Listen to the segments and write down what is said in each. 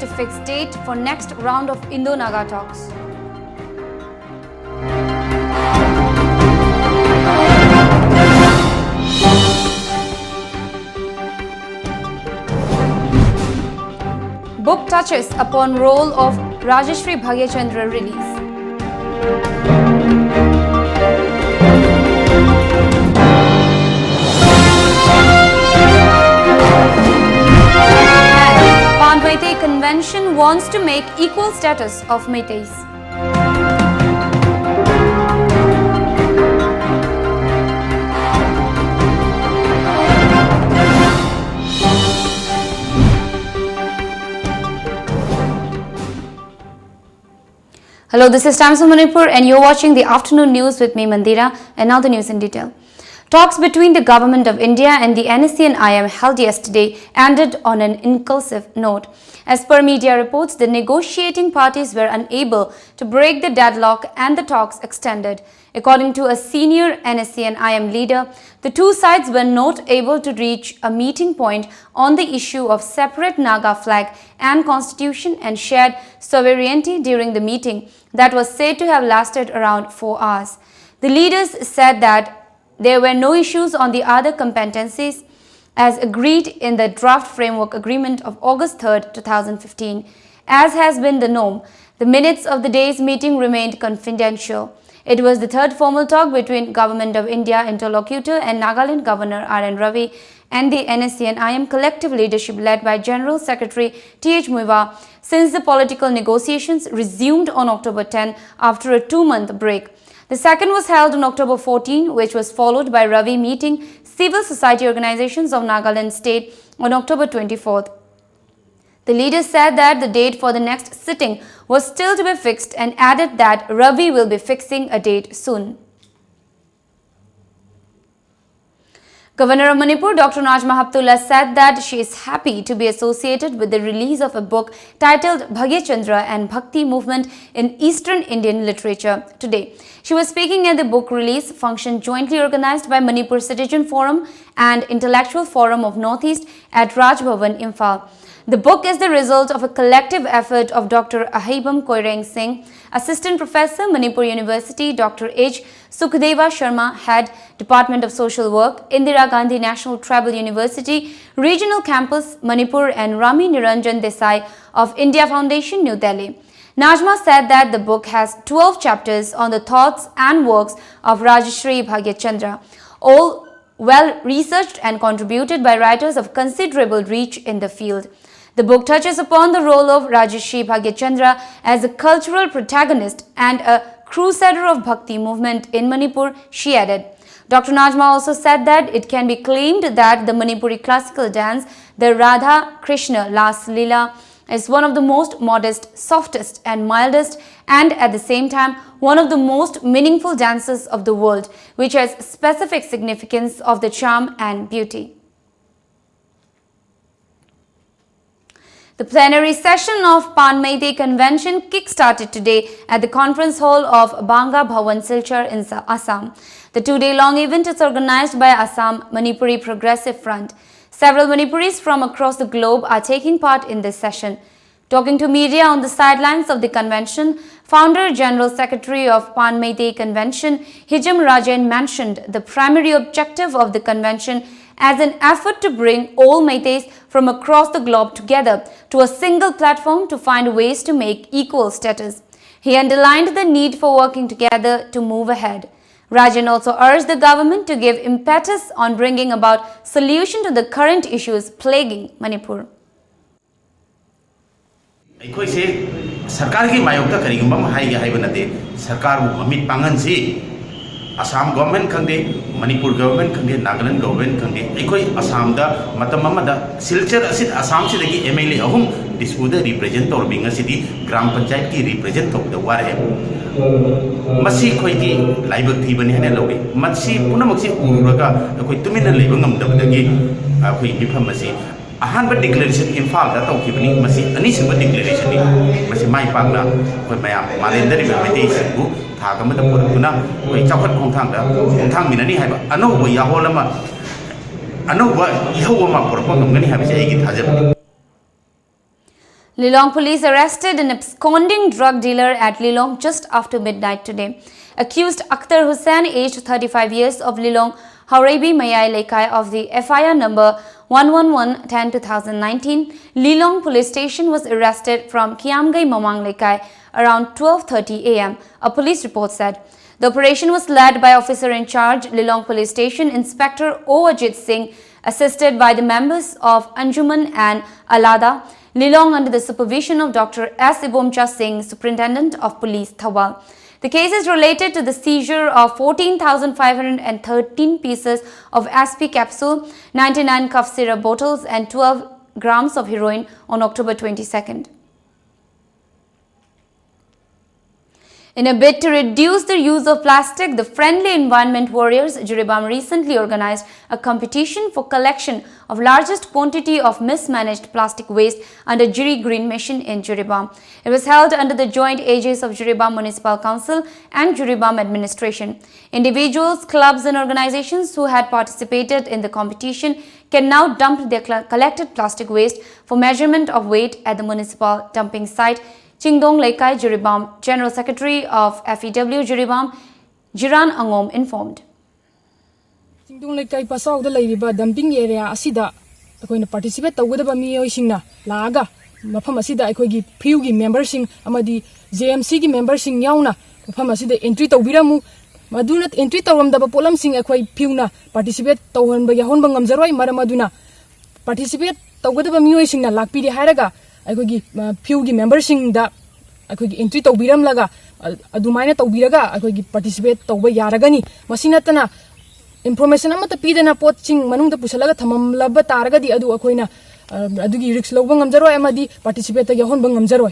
to fix date for next round of Indo-Naga talks. Book touches upon role of Rajeshri Bhagyachandra release. And Pan Convention wants to make equal status of Meiteis. Hello, this is Times of Manipur and you're watching the afternoon news with me, Mandira, and now the news in detail. Talks between the Government of India and the NAC&IM held yesterday ended on an inclusive note. As per media reports, the negotiating parties were unable to break the deadlock and the talks extended. According to a senior NAC&IM leader, the two sides were not able to reach a meeting point on the issue of separate Naga flag and constitution and shared sovereignty during the meeting that was said to have lasted around 4 hours. The leaders said that there were no issues on the other competencies as agreed in the draft framework agreement of August 3, 2015. As has been the norm, the minutes of the day's meeting remained confidential. It was the third formal talk between Government of India interlocutor and Nagaland Governor R.N. Ravi and the NAC&IM collective leadership led by General Secretary T.H. Muiva since the political negotiations resumed on October 10 after a 2-month break. The second was held on October 14, which was followed by Ravi meeting civil society organizations of Nagaland state on October 24th. The leaders said that the date for the next sitting was still to be fixed and added that Ravi will be fixing a date soon. Governor of Manipur, Dr. Najma Heptulla, said that she is happy to be associated with the release of a book titled Bhagyachandra and Bhakti Movement in Eastern Indian Literature today. She was speaking at the book release function jointly organized by Manipur Citizen Forum and Intellectual Forum of Northeast at Raj Bhavan, Imphal. The book is the result of a collective effort of Dr. Ahibam Koireng Singh, Assistant Professor, Manipur University, Dr. H. Sukhdeva Sharma, Head, Department of Social Work, Indira Gandhi National Tribal University, Regional Campus, Manipur, and Rami Niranjan Desai of India Foundation, New Delhi. Najma said that the book has 12 chapters on the thoughts and works of Rajeshri Bhagyachandra, all well researched and contributed by writers of considerable reach in the field. The book touches upon the role of Rajeshri Bhagyachandra as a cultural protagonist and a crusader of Bhakti movement in Manipur, she added. Dr. Najma also said that it can be claimed that the Manipuri classical dance, the Radha Krishna Las Leela, is one of the most modest, softest and mildest and at the same time one of the most meaningful dances of the world, which has specific significance of the charm and beauty. The plenary session of Pan Convention kick-started today at the conference hall of Banga Bhawan Silchar in Assam. The 2-day-long event is organized by Assam Manipuri Progressive Front. Several Manipuris from across the globe are taking part in this session. Talking to media on the sidelines of the convention, Founder General Secretary of Pan Convention, Hijam Rajan, mentioned the primary objective of the convention as an effort to bring all Meiteis from across the globe together to a single platform to find ways to make equal status. He underlined the need for working together to move ahead. Rajan also urged the government to give impetus on bringing about solution to the current issues plaguing Manipur. Assam government khangde, Manipur government khangde, Nagaland government khangde. Ekoi Assam da matam amada Silchar asit Assam se degi MLA ahum disputa represent or binga city gram panchayat ki represent of the war hai. Masi khoi ki laibak thi bani hane loge. Masi puna maksi ururaga khoi tumina laibang am dabdagi khoi mifam masi. Ahan declaration Imphal da tawki bani masi ani singba declaration ni masi mai pangna khoi mayam malendari be mete singu Lilong police arrested an absconding drug dealer at Lilong just after midnight today. Accused Akhtar Hussain, aged 35 years, of Lilong, Haurebi Mayai Lekai of the FIR number 111-10-2019, Lilong police station was arrested from Kiamgai Mamang Lekai around 12:30 am, a police report said. The operation was led by officer in charge, Lilong Police Station Inspector O. Ajit Singh, assisted by the members of Anjuman and Alada, Lilong under the supervision of Dr. S. Ibomcha Singh, Superintendent of Police, Thawal. The case is related to the seizure of 14,513 pieces of SP capsule, 99 cough syrup bottles and 12 grams of heroin on October 22nd. In a bid to reduce the use of plastic, the Friendly Environment Warriors, Jiribam, recently organized a competition for collection of largest quantity of mismanaged plastic waste under Jiri Green Mission in Jiribam. It was held under the joint aegis of Jiribam Municipal Council and Jiribam Administration. Individuals, clubs and organizations who had participated in the competition can now dump their collected plastic waste for measurement of weight at the municipal dumping site. Chingdong Lekai Jiribam, General Secretary of FEW Jiribam, Jiran Angom, informed. Chingdong Lekai Pasau the lady dumping area Asida, going to participate with the Bamio Singna, Laga, Mapamasida, I could give Pugi membership, Amadi, JMC membership Yauna, Mapamasida entry to Viramu, Maduna entry to the Polam Sing a quite Puna, participate to one by Yahon Bangamzaroi, Madamaduna, participate to with the Bamio Singna, Lakpidi Haraga. I could give Pugi membership that I could entry to Biram Laga, Adumina to Biraga, I could give participate to Yaragani, Masinatana, information about the Pidana poaching, Manunda Pusalaga, Tamam Laba Taraga, the Adu Aquina, Adugi Rix Lobangam Zero, Amadi, participate to Yahon Bangam Zero.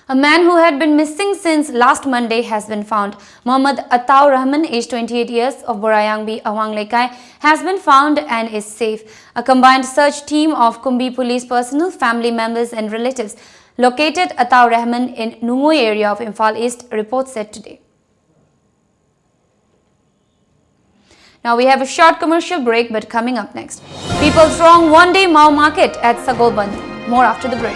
A man who had been missing since last Monday has been found. Mohammad Ataur Rahman, aged 28 years, of Borayangbi, Awang Lekai, has been found and is safe. A combined search team of Kumbi police personnel, family members and relatives located Ataur Rahman in Nungoi area of Imphal East, report said today. Now we have a short commercial break, but coming up next, people throng one-day Mao market at Sagolband. More after the break.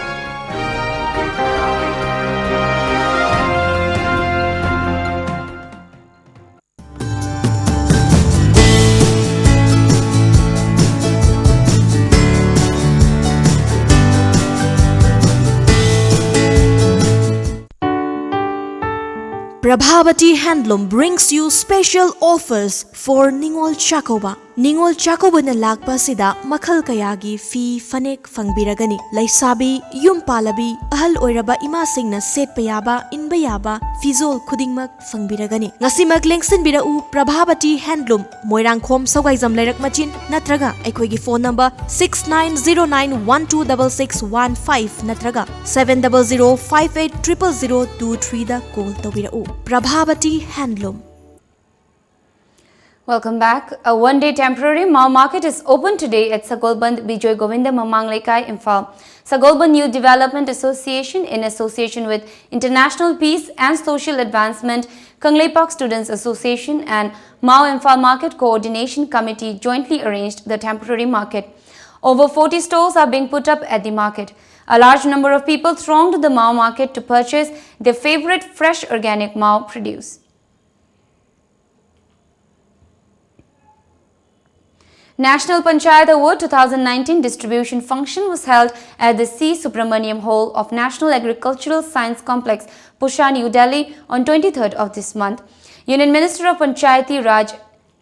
Prabhavati Handloom brings you special offers for Ningol Chakoba. Ningol Chakoba na lakpa sida makhal kayagi fi fanek fangbiragani. Laisabi, yum palabi, ahal oiraba ima singna set payaba, inbayaba, fizol kudingmak fangbiragani. Ngasi maglengsin birau Prabhavati Handloom, Moirang Khom Sawgaizam Lerak Machin, natraga ekoigi phone number 6909126615 natraga 700580023 da call tawirau. Prabhavati Handloom. Welcome back. A one-day temporary Mao market is open today at Sagolband Bijoy Govinda Mamang Lekai, Imphal. Sagolband Youth Development Association, in association with International Peace and Social Advancement, Kangleipak Students Association and Mao Imphal Market Coordination Committee jointly arranged the temporary market. Over 40 stalls are being put up at the market. A large number of people thronged the Mao market to purchase their favorite fresh organic Mao produce. National Panchayat Award 2019 distribution function was held at the C. Subramaniam Hall of National Agricultural Science Complex, Pusha, New Delhi on 23rd of this month. Union Minister of Panchayati Raj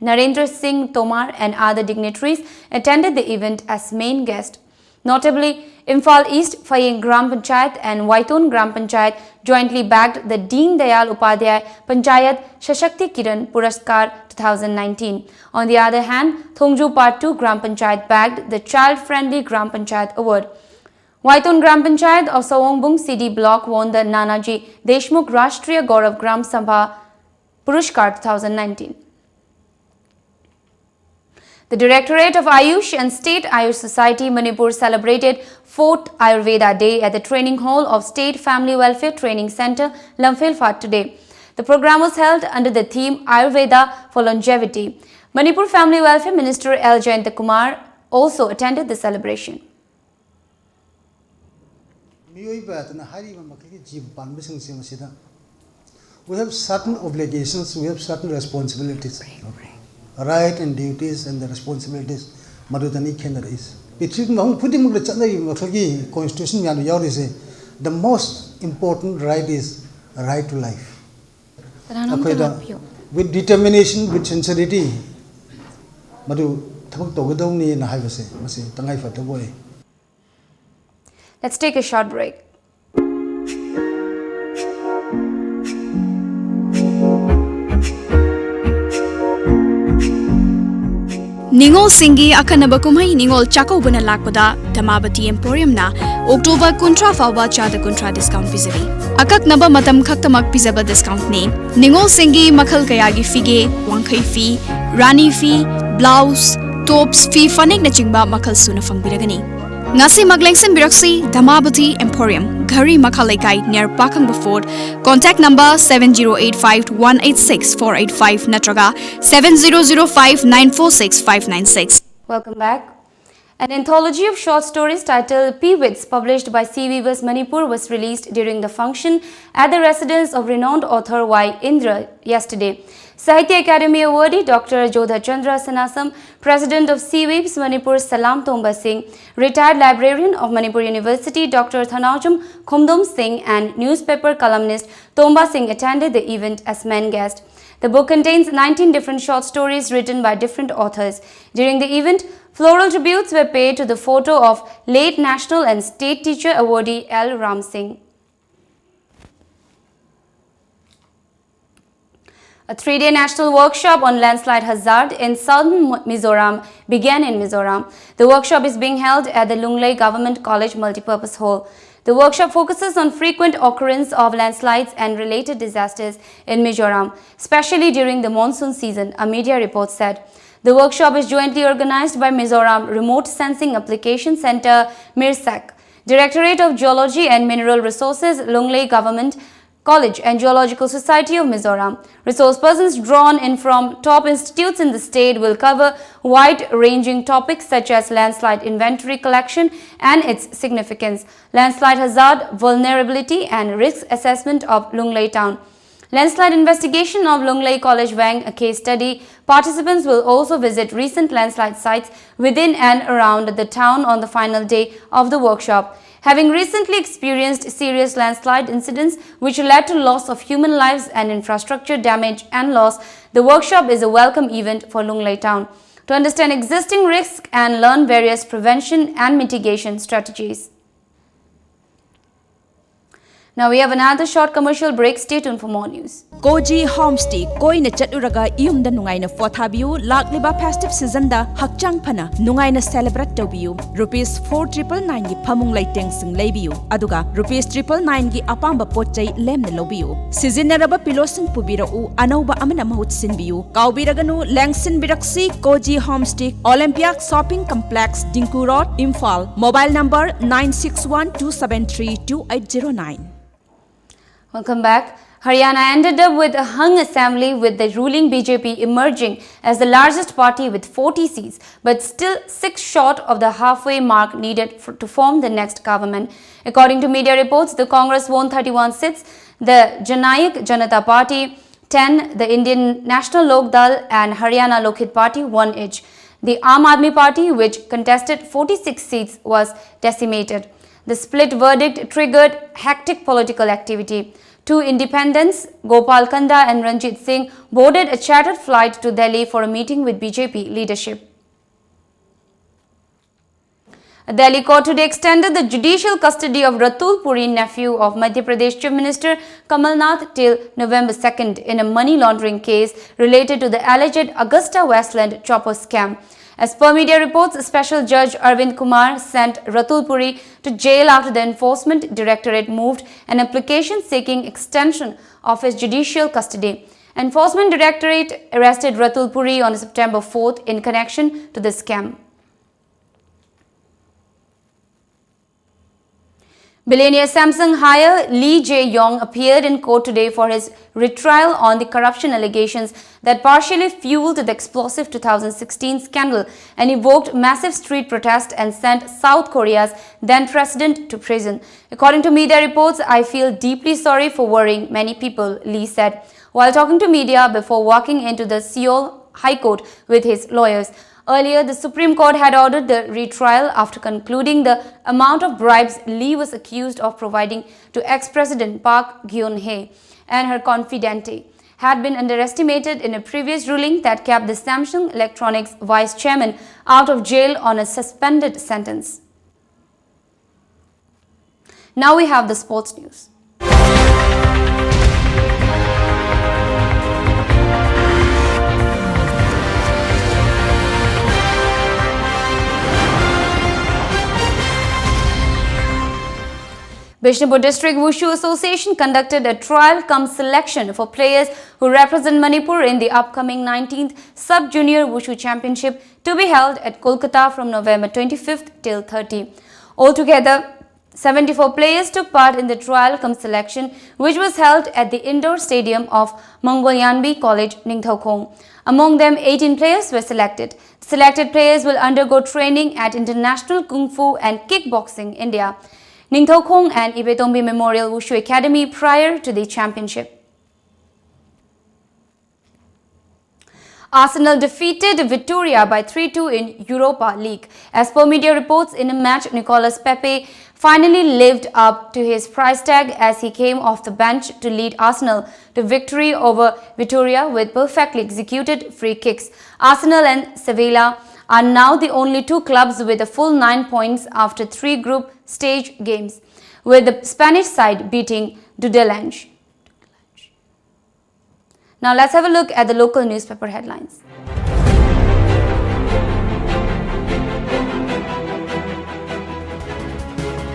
Narendra Singh Tomar and other dignitaries attended the event as main guest. Notably, Imphal East Faying Gram Panchayat and Waitun Gram Panchayat jointly bagged the Deen Dayal Upadhyay Panchayat Shashakti Kiran Puraskar 2019. On the other hand, Thongju Part 2 Gram Panchayat bagged the Child Friendly Gram Panchayat Award. Waitun Gram Panchayat of Sawongbung CD Block won the Nanaji Deshmukh Rashtriya Gaurav Gram Sabha Puruskar 2019. The Directorate of Ayush and State Ayush Society Manipur celebrated 4th Ayurveda Day at the Training Hall of State Family Welfare Training Center, Lamphilphat today. The program was held under the theme Ayurveda for Longevity. Manipur Family Welfare Minister L. Jayanta Kumar also attended the celebration. We have certain obligations, we have certain responsibilities. Right and duties and the responsibilities. Madudani Kenaris. Putting the Constitution, the most important right is a right to life. With determination, with sincerity, Let's take a short break. Ningol Singi Akanaba Kumai Ningol Chako Buna Lakpada, Tamabati Emporium na, October Kuntra Fawa Chada Kuntra discount Pizabi. Akak Naba Matam Kaktamak Pizaba discount name, Ningol Singi Makal Kayagi Fige, Wankai fee, Rani fee, blouse, tops fee, Fanik Nachingba Makal Suna Fang Biragani. Ngasi Maglengsen Biraksi, Damabati Emporium, Gari Makalaikai near Pakang Fort. Contact number 7085-186-485 Natraga 7005-946-596. Welcome back. An anthology of short stories titled Peewits, published by Sea Weavers Manipur, was released during the function at the residence of renowned author Y. Indra yesterday. Sahitya Academy awardee Dr. Jodha Chandra Sanasam, President of Sea Weaves Manipur Salam Tomba Singh, retired librarian of Manipur University Dr. Thanajum Khumdum Singh and newspaper columnist Tomba Singh attended the event as main guest. The book contains 19 different short stories written by different authors. During the event, floral tributes were paid to the photo of late national and state teacher awardee L. Ram Singh. A 3-day national workshop on landslide hazard in southern Mizoram began in Mizoram. The workshop is being held at the Lunglei Government College Multipurpose Hall. The workshop focuses on frequent occurrence of landslides and related disasters in Mizoram, especially during the monsoon season, a media report said. The workshop is jointly organized by Mizoram Remote Sensing Application Center, MIRSAC, Directorate of Geology and Mineral Resources, Lunglei Government College and Geological Society of Mizoram. Resource persons drawn in from top institutes in the state will cover wide-ranging topics such as landslide inventory collection and its significance, landslide hazard, vulnerability and risk assessment of Lunglei town, landslide investigation of Lunglei College Wang, a case study. Participants will also visit recent landslide sites within and around the town on the final day of the workshop. Having recently experienced serious landslide incidents which led to loss of human lives and infrastructure damage and loss, the workshop is a welcome event for Lunglei town to understand existing risks and learn various prevention and mitigation strategies. Now we have another short commercial break. Stay tuned for more news. Koji Homestay, Koi na Chaturaga, Yum the Nungaina Fortabiu, Lakliba festive season da, Hakchang Pana, Nungaina celebrate Tobiu, Rupees 4,999 gi Pamung Lighting Sing Labiu, Aduga, Rupees 999 gi Apamba Pochai Lem the Lobiu, Sizinaraba Pilosing Pubirau, Anoba Amana Mahut Sinbiu, Kaubiraganu, Langsin Biraksi, Koji Homestay, Olympiac Shopping Complex, Dinku Road, Imphal, mobile number 961-273-2809. Welcome back. Haryana ended up with a hung assembly with the ruling BJP emerging as the largest party with 40 seats, but still 6 short of the halfway mark needed to form the next government. According to media reports, the Congress won 31 seats, the Janayak Janata Party 10, the Indian National Lok Dal and Haryana Lokhit Party 1 each. The Aam Aadmi Party, which contested 46 seats, was decimated. The split verdict triggered hectic political activity. 2 independents, Gopal Kanda and Ranjit Singh, boarded a chartered flight to Delhi for a meeting with BJP leadership. A Delhi court today extended the judicial custody of Ratul Puri, nephew of Madhya Pradesh Chief Minister Kamal Nath, till November 2nd in a money laundering case related to the alleged Augusta Westland chopper scam. As per media reports, Special Judge Arvind Kumar sent Ratul Puri to jail after the Enforcement Directorate moved an application seeking extension of his judicial custody. Enforcement Directorate arrested Ratul Puri on September 4th in connection to the scam. Billionaire Samsung hire Lee Jae-yong appeared in court today for his retrial on the corruption allegations that partially fueled the explosive 2016 scandal and evoked massive street protest and sent South Korea's then president to prison. According to media reports, "I feel deeply sorry for worrying many people," Lee said, while talking to media before walking into the Seoul High Court with his lawyers. Earlier, the Supreme Court had ordered the retrial after concluding the amount of bribes Lee was accused of providing to ex-President Park Geun-hye and her confidante had been underestimated in a previous ruling that kept the Samsung Electronics vice chairman out of jail on a suspended sentence. Now we have the sports news. Bishnupur District Wushu Association conducted a trial selection for players who represent Manipur in the upcoming 19th Sub-Junior Wushu Championship to be held at Kolkata from November 25th till 30. Altogether, 74 players took part in the trial selection, which was held at the indoor stadium of Mongolyanbi College, Ningthaukhong. Among them, 18 players were selected. Selected players will undergo training at International Kung Fu and Kickboxing India, Ningthaukhong and Ibetombi Memorial Wushu Academy prior to the championship. Arsenal defeated Vitoria by 3-2 in Europa League. As per media reports, in a match, Nicolas Pepe finally lived up to his price tag as he came off the bench to lead Arsenal to victory over Vitoria with perfectly executed free kicks. Arsenal and Sevilla are now the only two clubs with a full 9 points after 3 group stage games, with the Spanish side beating Dudelange. Now let's have a look at the local newspaper headlines.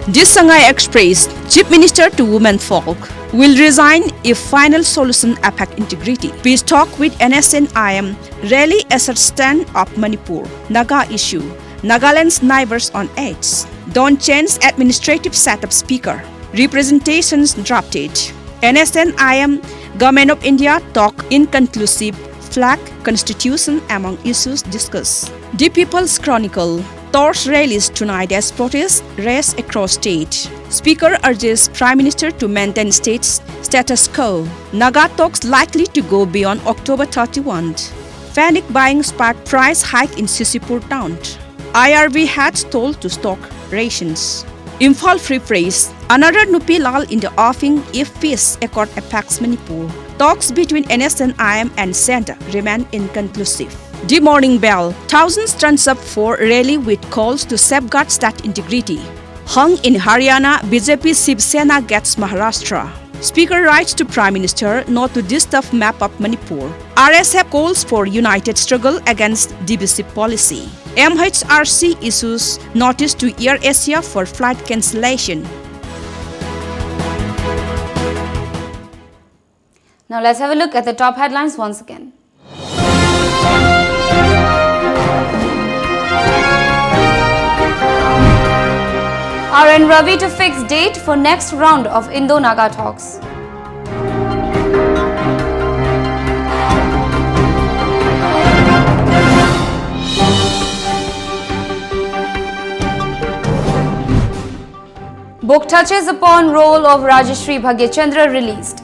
Disangai Express, Chief Minister to Women Folk, will resign if final solution affect integrity. Peace talk with NSNIM rally assert stand up Manipur. Naga issue, Nagaland's neighbors on AIDS. Don't change administrative setup speaker. Representations drafted. NSNIM, Government of India talk inconclusive. Flag constitution among issues discussed. The People's Chronicle. Torch rallies tonight as protests race across state. Speaker urges Prime Minister to maintain state's status quo. Naga talks likely to go beyond October 31. Panic buying sparked price hike in Sisipur town. IRB had told to stock rations. Imphal Free Press. Another Nupi Lal in the offing if peace accord affects Manipur. Talks between NSNIM and Centre remain inconclusive. The Morning Bell. Thousands turns up for rally with calls to safeguard state integrity. Hung in Haryana, BJP Shiv Sena gets Maharashtra. Speaker writes to Prime Minister not to disturb map of Manipur. RSF calls for united struggle against divisive policy. MHRC issues notice to Air Asia for flight cancellation. Now let's have a look at the top headlines once again. RN Ravi to fix date for next round of Indo-Naga talks. Book touches upon role of Rajashri Bhagyachandra released.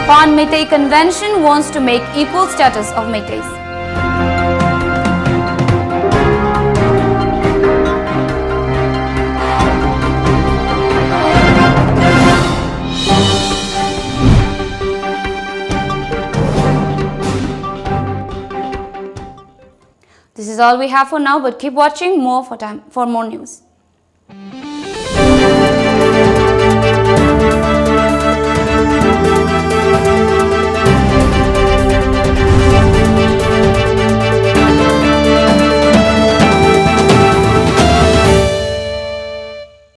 Pan Meitei Convention wants to make equal status of Meiteis. This is all we have for now, but keep watching more for more news.